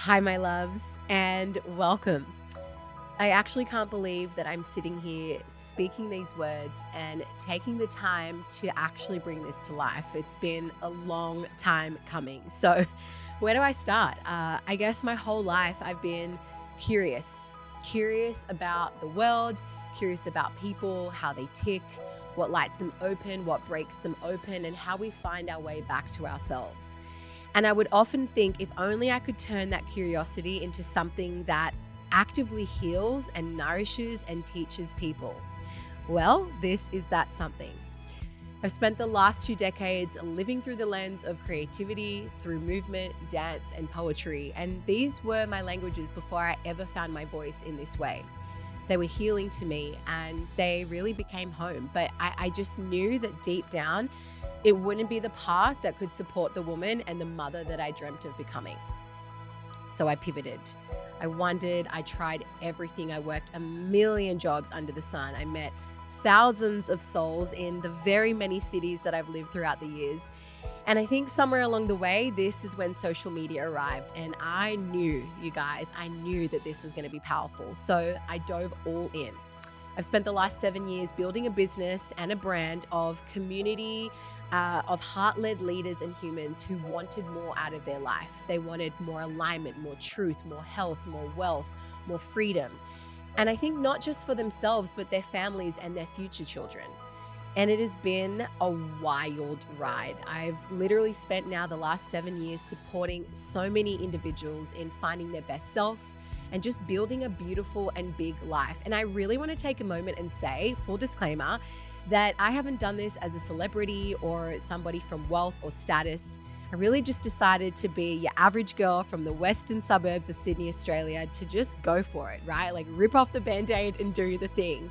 Hi, my loves, and welcome. I actually can't believe that I'm sitting here speaking these words and taking the time to actually bring this to life. It's been a long time coming. So, where do I start? I guess my whole life I've been curious about the world, curious about people, how they tick, what lights them open, what breaks them open, and how we find our way back to ourselves. And I would often think if only I could turn that curiosity into something that actively heals and nourishes and teaches people. Well, this is that something. I've spent the last 2 decades living through the lens of creativity, through movement, dance, and poetry. And these were my languages before I ever found my voice in this way. They were healing to me and they really became home. But I just knew that deep down, it wouldn't be the path that could support the woman and the mother that I dreamt of becoming. So I pivoted. I wondered, I tried everything. I worked a million jobs under the sun. I met thousands of souls in the very many cities that I've lived throughout the years. And I think somewhere along the way, this is when social media arrived. And I knew, you guys, I knew that this was going to be powerful. So I dove all in. I've spent the last 7 years building a business and a brand of community, of heart-led leaders and humans who wanted more out of their life. They wanted more alignment, more truth, more health, more wealth, more freedom. And I think not just for themselves, but their families and their future children. And it has been a wild ride. I've literally spent now the last 7 years supporting so many individuals in finding their best self and just building a beautiful and big life. And I really want to take a moment and say, full disclaimer, that I haven't done this as a celebrity or somebody from wealth or status. I really just decided to be your average girl from the western suburbs of Sydney, Australia, to just go for it, right? Like rip off the band-aid and do the thing.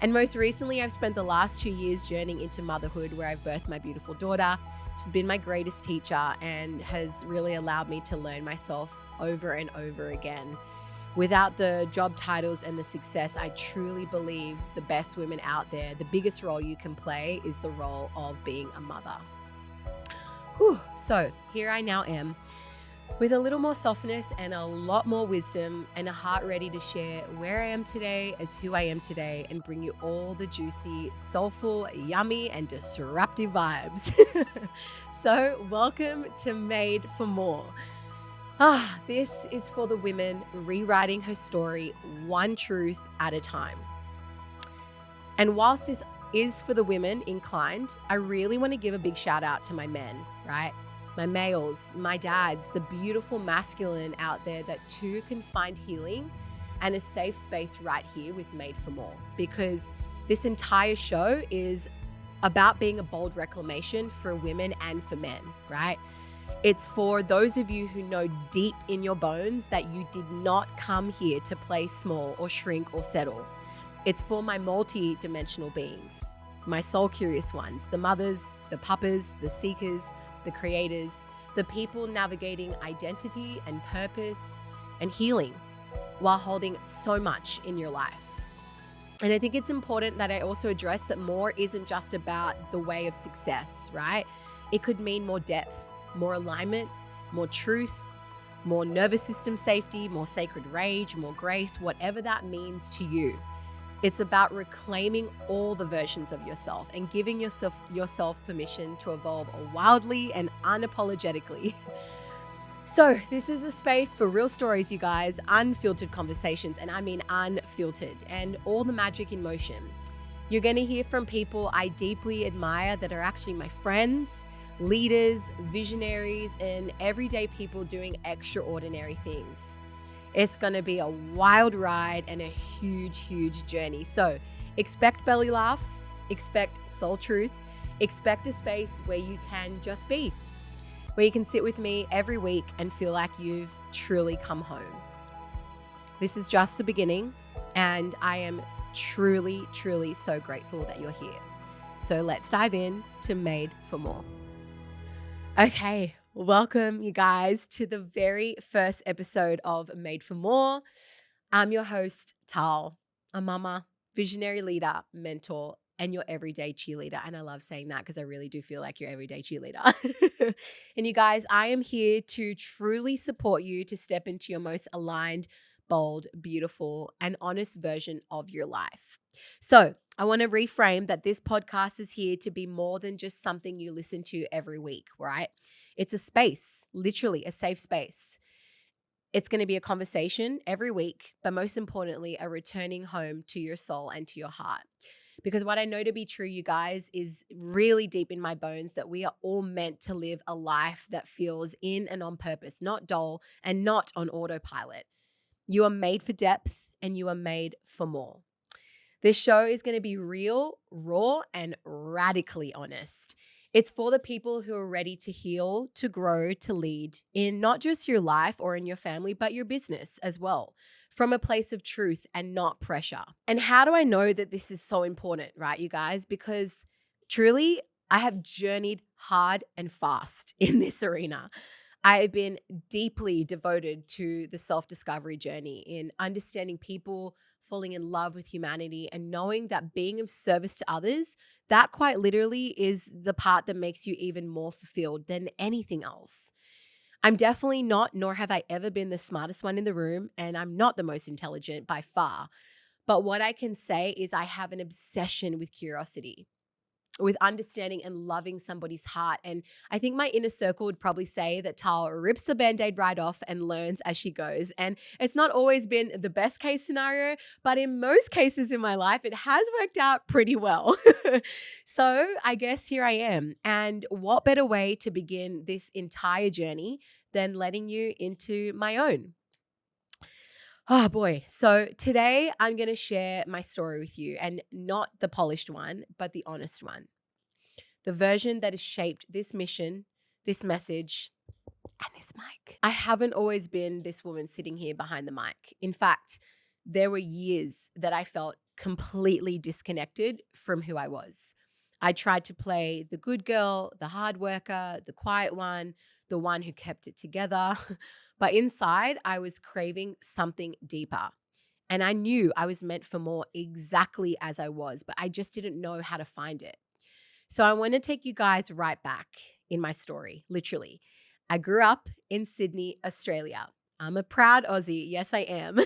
And most recently, I've spent the last 2 years journeying into motherhood, where I've birthed my beautiful daughter. She's been my greatest teacher and has really allowed me to learn myself over and over again. Without the job titles and the success, I truly believe the best women out there, the biggest role you can play is the role of being a mother. So here I now am with a little more softness and a lot more wisdom and a heart ready to share where I am today as who I am today and bring you all the juicy, soulful, yummy, and disruptive vibes. So welcome to Made for More. This is for the women rewriting her story one truth at a time. And whilst this is for the women inclined, I really want to give a big shout out to my men, right? My males, my dads, the beautiful masculine out there that too can find healing and a safe space right here with Made for More. Because this entire show is about being a bold reclamation for women and for men, right? It's for those of you who know deep in your bones that you did not come here to play small or shrink or settle. It's for my multi-dimensional beings, my soul-curious ones, the mothers, the papas, the seekers, the creators, the people navigating identity and purpose and healing while holding so much in your life. And I think it's important that I also address that more isn't just about the way of success, right? It could mean more depth, more alignment, more truth, more nervous system safety, more sacred rage, more grace, whatever that means to you. It's about reclaiming all the versions of yourself and giving yourself permission to evolve wildly and unapologetically. So this is a space for real stories, you guys, unfiltered conversations, and I mean unfiltered, and all the magic in motion. You're going to hear from people I deeply admire that are actually my friends, leaders, visionaries, and everyday people doing extraordinary things. It's going to be a wild ride and a huge, huge journey. So expect belly laughs, expect soul truth, expect a space where you can just be, where you can sit with me every week and feel like you've truly come home. This is just the beginning, and I am truly, truly so grateful that you're here. So let's dive in to Made for More. Okay, welcome you guys to the very first episode of Made for More. I'm your host, Tal, a mama, visionary leader, mentor, and your everyday cheerleader. And I love saying that because I really do feel like your everyday cheerleader. And you guys, I am here to truly support you to step into your most aligned, bold, beautiful, and honest version of your life. So, I want to reframe that this podcast is here to be more than just something you listen to every week, right? It's a space, literally a safe space. It's going to be a conversation every week, but most importantly, a returning home to your soul and to your heart. Because what I know to be true, you guys, is really deep in my bones that we are all meant to live a life that feels in and on purpose, not dull and not on autopilot. You are made for depth and you are made for more. This show is going to be real, raw, and radically honest. It's for the people who are ready to heal, to grow, to lead in not just your life or in your family, but your business as well, from a place of truth and not pressure. And how do I know that this is so important, right, you guys? Because truly, I have journeyed hard and fast in this arena. I have been deeply devoted to the self-discovery journey in understanding people, falling in love with humanity, and knowing that being of service to others, that quite literally is the part that makes you even more fulfilled than anything else. I'm definitely not, nor have I ever been the smartest one in the room, and I'm not the most intelligent by far. But what I can say is I have an obsession with curiosity, with understanding and loving somebody's heart. And I think my inner circle would probably say that Tal rips the band-aid right off and learns as she goes. And it's not always been the best case scenario, but in most cases in my life, it has worked out pretty well. So I guess here I am. And what better way to begin this entire journey than letting you into my own? Oh boy. So today I'm going to share my story with you, and not the polished one, but the honest one. The version that has shaped this mission, this message, and this mic. I haven't always been this woman sitting here behind the mic. In fact, there were years that I felt completely disconnected from who I was. I tried to play the good girl, the hard worker, the quiet one, the one who kept it together. But inside, I was craving something deeper. And I knew I was meant for more exactly as I was, but I just didn't know how to find it. So I want to take you guys right back in my story, literally. I grew up in Sydney, Australia. I'm a proud Aussie. Yes, I am.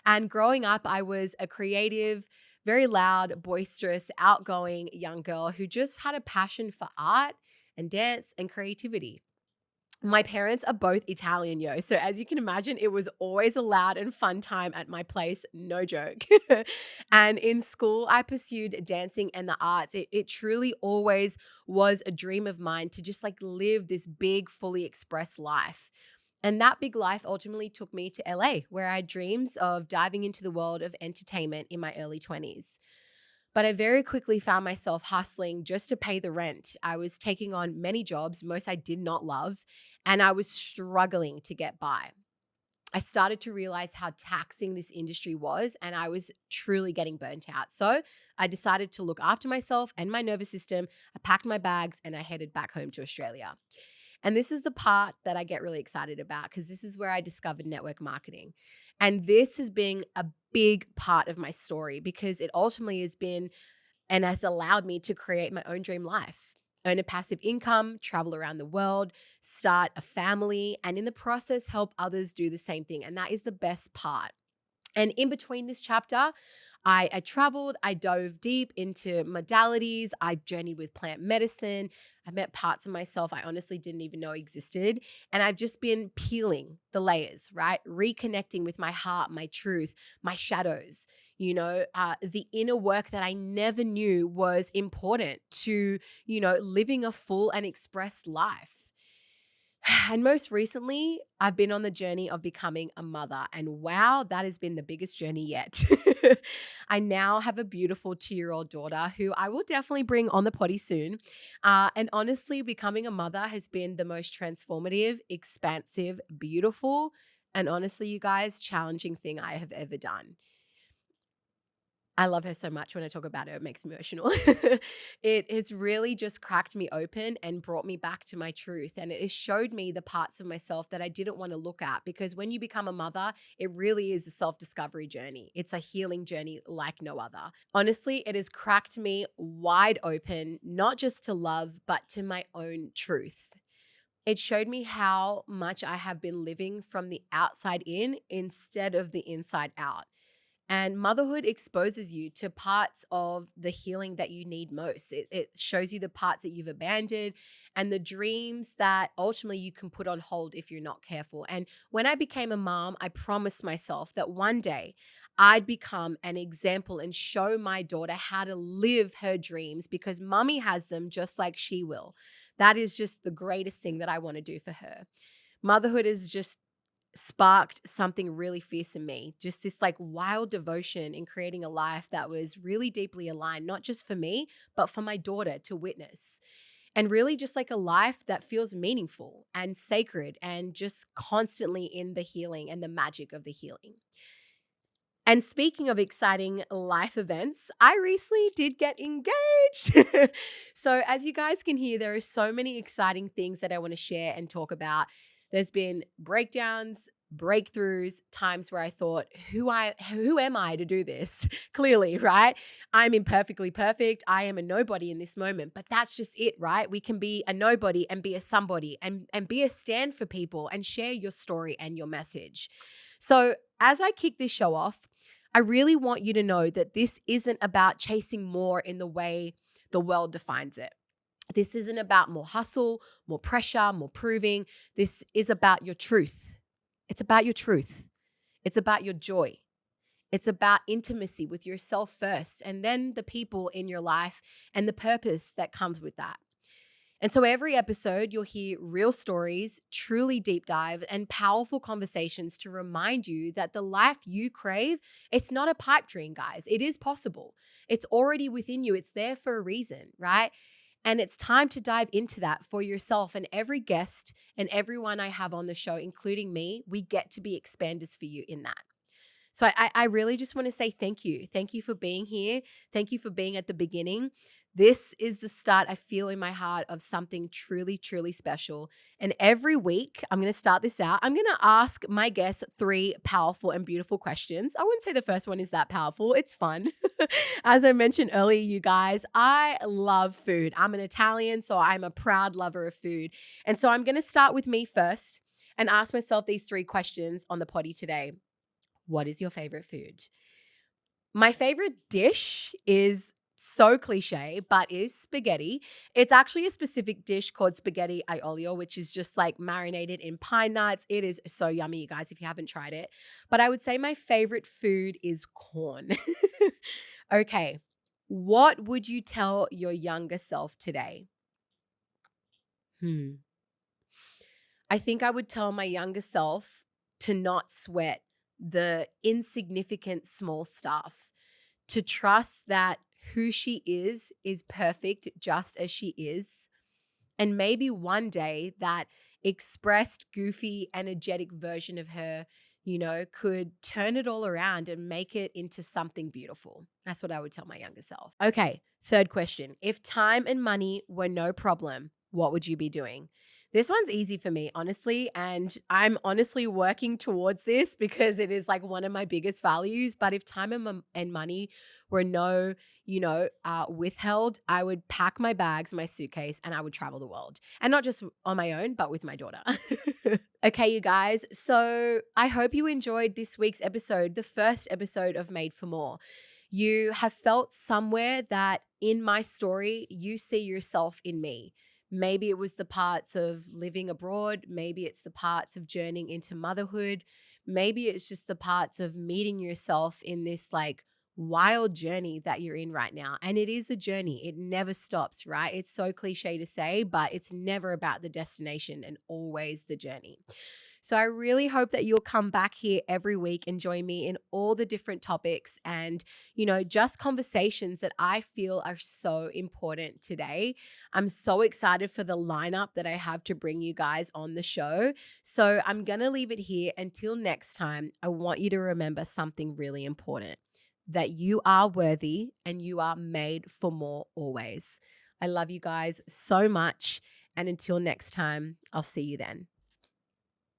And growing up, I was a creative, very loud, boisterous, outgoing young girl who just had a passion for art and dance and creativity. My parents are both Italian, yo. So as you can imagine, it was always a loud and fun time at my place, no joke. And in school, I pursued dancing and the arts. It truly always was a dream of mine to just like live this big, fully expressed life. And that big life ultimately took me to LA, where I had dreams of diving into the world of entertainment in my early 20s. But I very quickly found myself hustling just to pay the rent. I was taking on many jobs, most I did not love, and I was struggling to get by. I started to realize how taxing this industry was, and I was truly getting burnt out. So I decided to look after myself and my nervous system. I packed my bags and I headed back home to Australia. And this is the part that I get really excited about because this is where I discovered network marketing. And this has been a big part of my story because it ultimately has been and has allowed me to create my own dream life, earn a passive income, travel around the world, start a family, and in the process, help others do the same thing. And that is the best part. And in between this chapter, I traveled, I dove deep into modalities, I journeyed with plant medicine, I met parts of myself I honestly didn't even know existed. And I've just been peeling the layers, right? Reconnecting with my heart, my truth, my shadows, the inner work that I never knew was important to, living a full and expressed life. And most recently, I've been on the journey of becoming a mother. And wow, that has been the biggest journey yet. I now have a beautiful 2-year-old daughter who I will definitely bring on the potty soon. And honestly, becoming a mother has been the most transformative, expansive, beautiful, and honestly, you guys, challenging thing I have ever done. I love her so much. When I talk about her, it makes me emotional. It has really just cracked me open and brought me back to my truth. And it has showed me the parts of myself that I didn't want to look at. Because when you become a mother, it really is a self discovery journey. It's a healing journey like no other. Honestly, it has cracked me wide open, not just to love, but to my own truth. It showed me how much I have been living from the outside in instead of the inside out. And motherhood exposes you to parts of the healing that you need most. It shows you the parts that you've abandoned and the dreams that ultimately you can put on hold if you're not careful. And when I became a mom, I promised myself that one day I'd become an example and show my daughter how to live her dreams because mommy has them just like she will. That is just the greatest thing that I want to do for her. Motherhood is just sparked something really fierce in me. Just this like wild devotion in creating a life that was really deeply aligned, not just for me, but for my daughter to witness. And really just like a life that feels meaningful and sacred and just constantly in the healing and the magic of the healing. And speaking of exciting life events, I recently did get engaged. So, as you guys can hear, there are so many exciting things that I want to share and talk about. There's been breakdowns, breakthroughs, times where I thought, who am I to do this? Clearly, right? I'm imperfectly perfect. I am a nobody in this moment, but that's just it, right? We can be a nobody and be a somebody and be a stand for people and share your story and your message. So, as I kick this show off, I really want you to know that this isn't about chasing more in the way the world defines it. This isn't about more hustle, more pressure, more proving. This is about your truth. It's about your truth. It's about your joy. It's about intimacy with yourself first, and then the people in your life and the purpose that comes with that. And so every episode, you'll hear real stories, truly deep dive, and powerful conversations to remind you that the life you crave, it's not a pipe dream, guys. It is possible. It's already within you. It's there for a reason, right? And it's time to dive into that for yourself. And every guest and everyone I have on the show, including me, we get to be expanders for you in that. So I really just want to say thank you. Thank you for being here. Thank you for being at the beginning. This is the start I feel in my heart of something truly, truly special. And every week, I'm going to start this out. I'm going to ask my guests three powerful and beautiful questions. I wouldn't say the first one is that powerful. It's fun. As I mentioned earlier, you guys, I love food. I'm an Italian, so I'm a proud lover of food. And so I'm going to start with me first and ask myself these three questions on the potty today. What is your favorite food? My favorite dish is so cliche, but is spaghetti. It's actually a specific dish called spaghetti aiolio, which is just like marinated in pine nuts. It is so yummy, you guys, if you haven't tried it. But I would say my favorite food is corn. Okay. What would you tell your younger self today? Hmm. I think I would tell my younger self to not sweat the insignificant small stuff, to trust that who she is perfect just as she is. And maybe one day that expressed, goofy, energetic version of her, could turn it all around and make it into something beautiful. That's what I would tell my younger self. Okay, third question. If time and money were no problem, what would you be doing? This one's easy for me, honestly. And I'm honestly working towards this because it is like one of my biggest values. But if time and money were no, withheld, I would pack my bags, my suitcase, and I would travel the world. And not just on my own, but with my daughter. Okay, you guys. So I hope you enjoyed this week's episode, the first episode of Made for More. You have felt somewhere that in my story, you see yourself in me. Maybe it was the parts of living abroad. Maybe it's the parts of journeying into motherhood. Maybe it's just the parts of meeting yourself in this like wild journey that you're in right now. And it is a journey. It never stops, right? It's so cliche to say, but it's never about the destination and always the journey. So I really hope that you'll come back here every week and join me in all the different topics and, just conversations that I feel are so important today. I'm so excited for the lineup that I have to bring you guys on the show. So I'm going to leave it here. Until next time, I want you to remember something really important. that you are worthy and you are made for more always. I love you guys so much. And until next time, I'll see you then.